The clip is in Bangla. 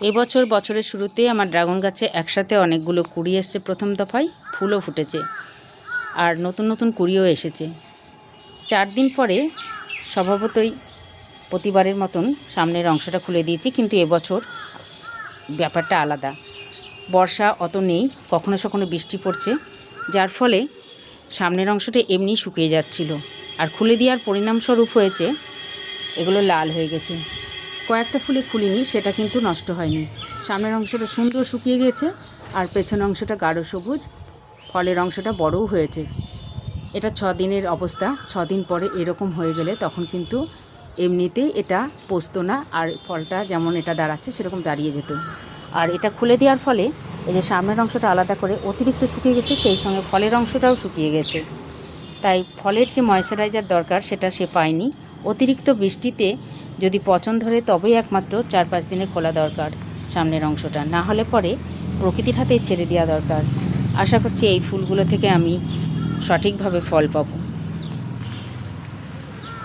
এবছর বছরের শুরুতে আমার ড্রাগন গাছে একসাথে অনেকগুলো কুড়ি এসছে, প্রথম দফায় ফুলও ফুটেছে আর নতুন নতুন কুড়িও এসেছে। 4 দিন পরে স্বভাবতই প্রতিবারের মতন সামনের অংশটা খুলে দিয়েছি, কিন্তু এবছর ব্যাপারটা আলাদা। বর্ষা অত নেই, কখনো কখনো বৃষ্টি পড়ছে, যার ফলে সামনের অংশটা এমনি শুকিয়ে যাচ্ছিল। আর খুলে দেওয়ার পরিণামস্বরূপ হয়েছে এগুলো লাল হয়ে গেছে। কয়েকটা ফুলে খুলিনি, সেটা কিন্তু নষ্ট হয়নি। সামনের অংশটা সুন্দর শুকিয়ে গেছে আর পেছনের অংশটা গাঢ় সবুজ, ফলের অংশটা বড়ও হয়েছে। এটা 6 দিনের অবস্থা। 6 দিন পরে এরকম হয়ে গেলে তখন কিন্তু এমনিতেই এটা পচতো না, আর ফলটা যেমন এটা দাঁড়াচ্ছে সেরকম দাঁড়িয়ে যেত। আর এটা খুলে দেওয়ার ফলে এই যে সামনের অংশটা আলাদা করে অতিরিক্ত শুকিয়ে গেছে, সেই সঙ্গে ফলের অংশটাও শুকিয়ে গেছে। তাই ফলের যে ময়েশ্চারাইজার দরকার সেটা সে পায়নি। অতিরিক্ত বৃষ্টিতে যদি পচন ধরে তবেই একমাত্র 4-5 দিনে খোলা দরকার সামনের অংশটা, না হলে পরে প্রকৃতির হাতেই ছেড়ে দেওয়া দরকার। আশা করছি এই ফুলগুলো থেকে আমি সঠিকভাবে ফল পাবো।